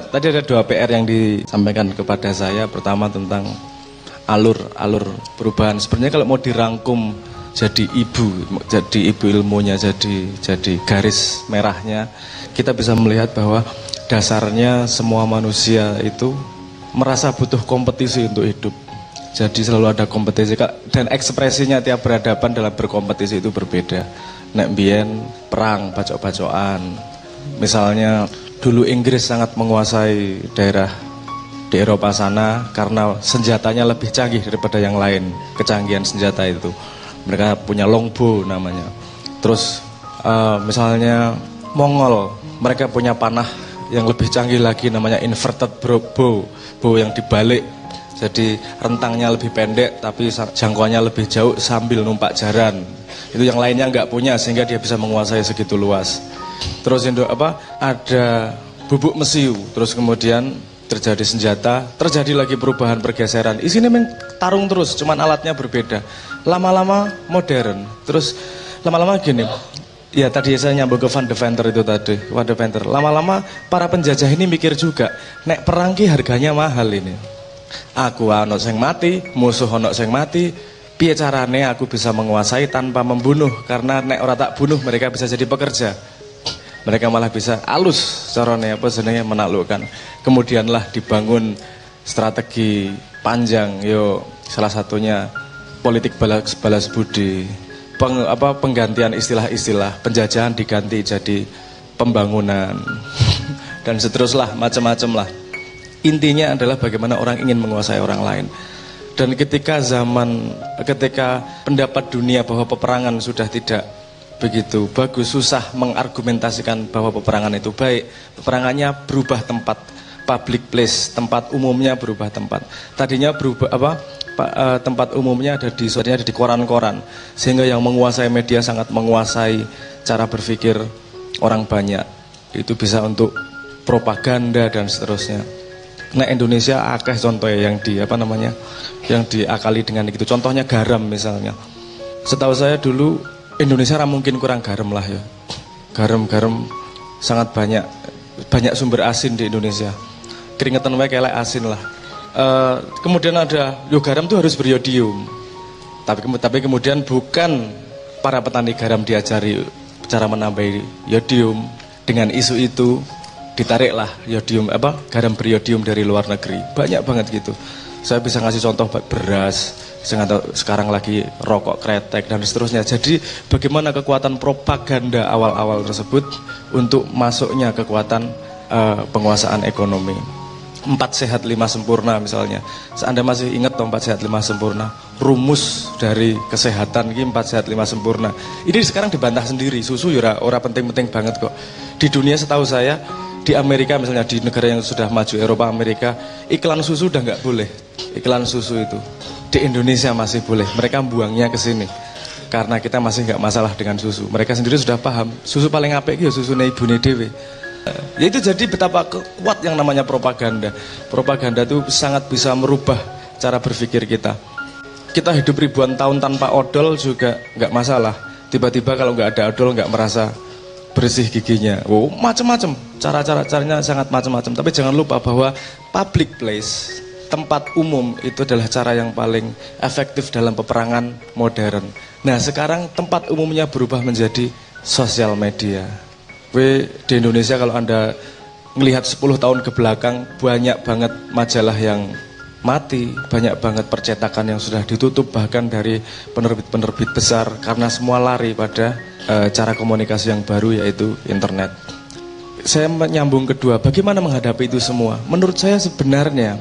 tadi ada 2 PR yang disampaikan kepada saya. Pertama tentang alur perubahan. Sebenarnya kalau mau dirangkum jadi ibu ilmunya, jadi garis merahnya, kita bisa melihat bahwa dasarnya semua manusia itu merasa butuh kompetisi untuk hidup. Jadi selalu ada kompetisi, dan ekspresinya tiap berhadapan dalam berkompetisi itu berbeda. Nek biyen perang, bacok-bacokan. Misalnya dulu Inggris sangat menguasai daerah di Eropa sana karena senjatanya lebih canggih daripada yang lain, kecanggihan senjata itu. Mereka punya longbow namanya. Terus misalnya Mongol, mereka punya panah yang lebih canggih lagi namanya inverted bow yang dibalik. Jadi rentangnya lebih pendek tapi jangkauannya lebih jauh sambil numpak jaran. Itu yang lainnya nggak punya sehingga dia bisa menguasai segitu luas. Terus ada bubuk mesiu, terus kemudian terjadi senjata, terjadi lagi perubahan pergeseran. Isinya tarung terus, cuman alatnya berbeda. Lama-lama modern, terus lama-lama gini. Ya tadi saya nyambung ke Van Deventer itu tadi, Van Deventer. Lama-lama para penjajah ini mikir juga, nek perang ki harganya mahal ini. Aku ono sing mati, musuh ono sing mati. Piye carane aku bisa menguasai tanpa membunuh? Karena nek ora tak bunuh mereka bisa jadi pekerja. Mereka malah bisa alus carane menaklukkan. Kemudianlah dibangun strategi panjang, salah satunya politik balas budi, penggantian istilah-istilah, penjajahan diganti jadi pembangunan dan seteruslah, macam-macam lah. Intinya adalah bagaimana orang ingin menguasai orang lain. Dan ketika pendapat dunia bahwa peperangan sudah tidak begitu bagus, susah mengargumentasikan bahwa peperangan itu baik. Peperangannya berubah tempat, public place, tempat umumnya berubah tempat. Tadinya tempat umumnya ada di koran-koran, sehingga yang menguasai media sangat menguasai cara berpikir orang banyak. Itu bisa untuk propaganda dan seterusnya. Nah Indonesia akeh contohnya yang diakali dengan itu. Contohnya garam misalnya. Setahu saya dulu Indonesia mungkin kurang garam lah ya. Garam sangat banyak sumber asin di Indonesia. Keringetan wae kelek asin lah. Kemudian ada garam itu harus beriodium. Tapi kemudian bukan para petani garam diajari cara menambah iodium. Dengan isu itu ditariklah garam beriodium dari luar negeri. Banyak banget gitu. Saya bisa ngasih contoh beras, sekarang lagi rokok kretek dan seterusnya. Jadi bagaimana kekuatan propaganda awal-awal tersebut untuk masuknya kekuatan penguasaan ekonomi. 4 sehat 5 sempurna misalnya. Anda masih ingat 4 sehat 5 sempurna? Rumus dari kesehatan ini 4 sehat 5 sempurna. Ini sekarang dibantah sendiri. Susu ya ora penting-penting banget kok. Di dunia setahu saya, di Amerika misalnya, di negara yang sudah maju, Eropa, Amerika, iklan susu udah nggak boleh. Iklan susu itu di Indonesia masih boleh. Mereka buangnya ke sini karena kita masih nggak masalah dengan susu. Mereka sendiri sudah paham susu paling apik ya susune ibune dhewe. Ya itu jadi betapa kuat yang namanya propaganda. Propaganda itu sangat bisa merubah cara berpikir kita. Kita hidup ribuan tahun tanpa odol juga nggak masalah. Tiba-tiba kalau nggak ada odol nggak merasa bersih giginya. Macam-macam. Caranya sangat macam-macam. Tapi jangan lupa bahwa public place, tempat umum itu adalah cara yang paling efektif dalam peperangan modern. Nah sekarang tempat umumnya berubah menjadi sosial media. Di Indonesia kalau Anda melihat 10 tahun ke belakang, banyak banget majalah yang mati, banyak banget percetakan yang sudah ditutup bahkan dari penerbit-penerbit besar karena semua lari pada cara komunikasi yang baru yaitu internet. Saya menyambung kedua, bagaimana menghadapi itu semua? Menurut saya sebenarnya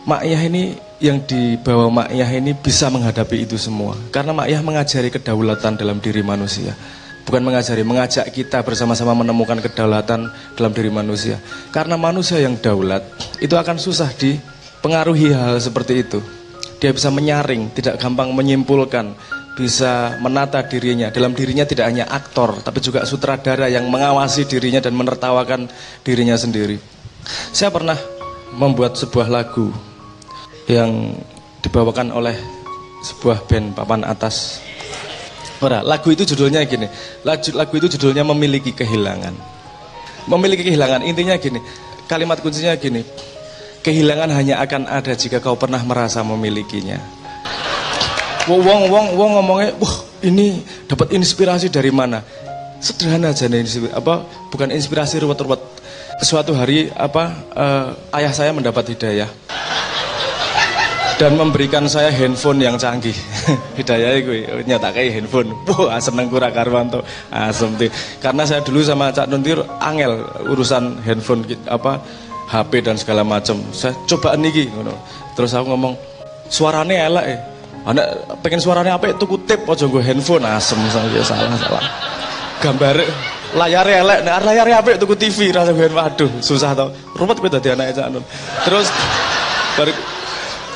Makyah ini yang dibawa Makyah ini bisa menghadapi itu semua karena Makyah mengajari kedaulatan dalam diri manusia. Bukan mengajak kita bersama-sama menemukan kedaulatan dalam diri manusia. Karena manusia yang daulat itu akan susah dipengaruhi hal seperti itu. Dia bisa menyaring, tidak gampang menyimpulkan, bisa menata dirinya. Dalam dirinya tidak hanya aktor, tapi juga sutradara yang mengawasi dirinya dan menertawakan dirinya sendiri. Saya pernah membuat sebuah lagu yang dibawakan oleh sebuah band papan atas. Lagu itu judulnya gini. Lagu itu judulnya Memiliki Kehilangan. Memiliki kehilangan, intinya gini. kalimat kuncinya gini, kehilangan hanya akan ada jika kau pernah merasa memilikinya. Wong ngomongnya, wah ini dapat inspirasi dari mana? Sederhana aja nih, bukan inspirasi ruwet-ruwet. Suatu hari ayah saya mendapat hidayah dan memberikan saya handphone yang canggih. Hidayah gue nyatakai handphone. Wah, seneng kura karwanto. Asem tuh. Karena saya dulu sama Cak Nuntir angel urusan handphone HP dan segala macam. Saya cobaan niki ngono. Terus aku ngomong, suarane elek ya. Anak pengen suaranya apa itu kutip aja gue handphone. Asem salah. Gambar layarnya elek, layarnya apik tuku TV rasa gue waduh susah tau. Rumet gue dadi anake Cak Nun. Terus baru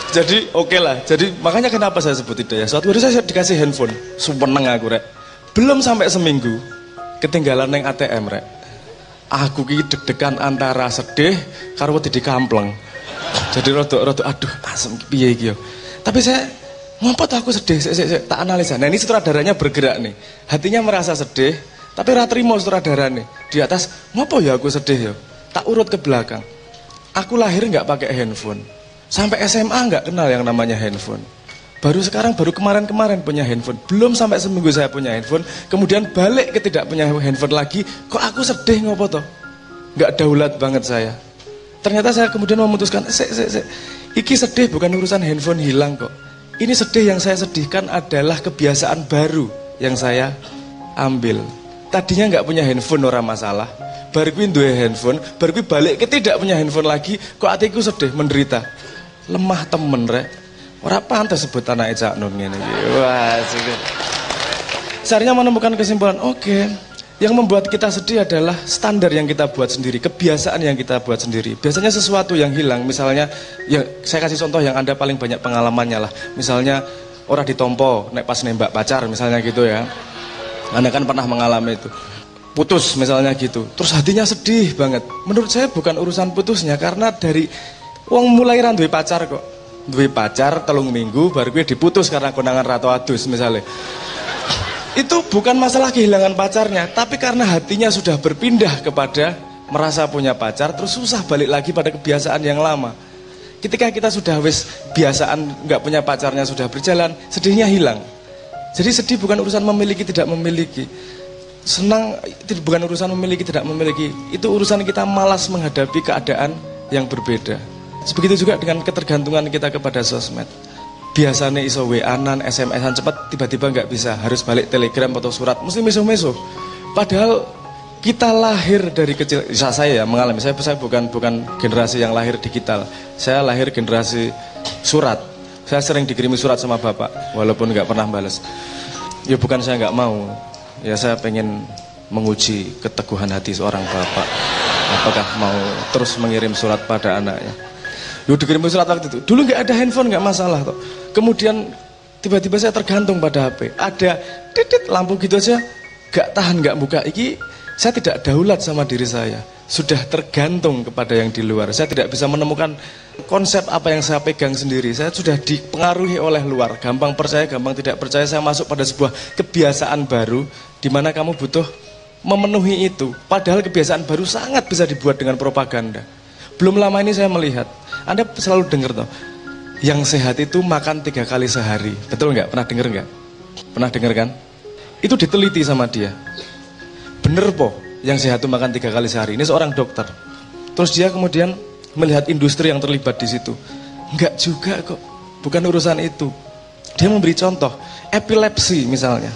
jadi oke lah. Jadi makanya kenapa saya sebut hidayah. Suatu hari saya dikasih handphone, sumeneng aku rek. Belum sampai seminggu ketinggalan neng ATM rek. Aku ki deg-degan antara sedih karo wedi dikampleng. Jadi rodok aduh asem piye iki yo. Tapi saya ngompot aku sedih, saya tak analisa. Nah ini sutradaranya bergerak nih. Hatinya merasa sedih, tapi ra trimo sutradarane. Di atas, ngopo ya aku sedih yo. Tak urut ke belakang. Aku lahir nggak pakai handphone. Sampai SMA nggak kenal yang namanya handphone. Baru kemarin punya handphone. Belum sampai seminggu saya punya handphone. Kemudian balik ke tidak punya handphone lagi. Kok aku sedih ngopo toh? Nggak daulat banget saya. Ternyata saya kemudian memutuskan, iki sedih bukan urusan handphone hilang kok. Ini sedih yang saya sedihkan adalah kebiasaan baru yang saya ambil. Tadinya nggak punya handphone ora masalah. Baru gue duwe handphone, baru gue balik ke tidak punya handphone lagi. Kok hatiku sedih, menderita. Lemah temen rek. Ora pantas sebut anake Cak Nun ngene iki. Wah, seharusnya menemukan kesimpulan, oke. Yang membuat kita sedih adalah standar yang kita buat sendiri, kebiasaan yang kita buat sendiri. Biasanya sesuatu yang hilang, misalnya ya saya kasih contoh yang Anda paling banyak pengalamannya lah. Misalnya orang ditompo nek pas nembak pacar misalnya gitu ya. Anda kan pernah mengalami itu. Putus misalnya gitu. Terus hatinya sedih banget. Menurut saya bukan urusan putusnya karena dari wong mulai ra duwe pacar kok. Duwe pacar 3 minggu baru gue diputus karena konangan ratu adus misalnya. Itu bukan masalah kehilangan pacarnya, tapi karena hatinya sudah berpindah kepada merasa punya pacar, terus susah balik lagi pada kebiasaan yang lama. Ketika kita sudah biasaan nggak punya pacarnya sudah berjalan, sedihnya hilang. Jadi sedih bukan urusan memiliki tidak memiliki. Senang itu bukan urusan memiliki tidak memiliki. Itu urusan kita malas menghadapi keadaan yang berbeda. Begitu juga dengan ketergantungan kita kepada sosmed. Biasanya iso WA-an, SMS-an cepat, tiba-tiba nggak bisa, harus balik telegram atau surat, mesti meso-meso. Padahal kita lahir dari kecil, saya ya mengalami, saya bukan generasi yang lahir digital, saya lahir generasi surat. Saya sering dikirimi surat sama bapak, walaupun nggak pernah balas. Ya bukan saya nggak mau, ya saya pengen menguji keteguhan hati seorang bapak. Apakah mau terus mengirim surat pada anaknya? Dikirim surat waktu itu. Dulu nggak ada handphone, nggak masalah toh. Kemudian tiba-tiba saya tergantung pada HP. Ada titit lampu gitu aja, nggak tahan, nggak buka. Iki saya tidak daulat sama diri saya. Sudah tergantung kepada yang di luar. Saya tidak bisa menemukan konsep apa yang saya pegang sendiri. Saya sudah dipengaruhi oleh luar. Gampang percaya, gampang tidak percaya. Saya masuk pada sebuah kebiasaan baru, di mana kamu butuh memenuhi itu. Padahal kebiasaan baru sangat bisa dibuat dengan propaganda. Belum lama ini saya melihat. Anda selalu dengar toh, yang sehat itu makan 3 kali sehari. Betul nggak? Pernah dengar nggak? Pernah dengar kan? Itu diteliti sama dia. Bener po, yang sehat itu makan 3 kali sehari. Ini seorang dokter. Terus dia kemudian melihat industri yang terlibat di situ. Enggak juga kok, bukan urusan itu. Dia memberi contoh, epilepsi misalnya.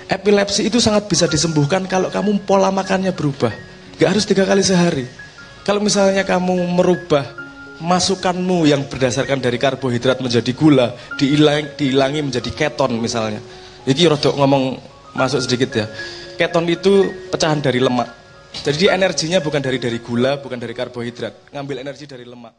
Epilepsi itu sangat bisa disembuhkan kalau kamu pola makannya berubah. Nggak harus 3 kali sehari. Kalau misalnya kamu merubah masukanmu yang berdasarkan dari karbohidrat menjadi gula, diilangi menjadi keton misalnya. Iki rodok ngomong masuk sedikit ya. Keton itu pecahan dari lemak. Jadi energinya bukan dari gula, bukan dari karbohidrat, ngambil energi dari lemak.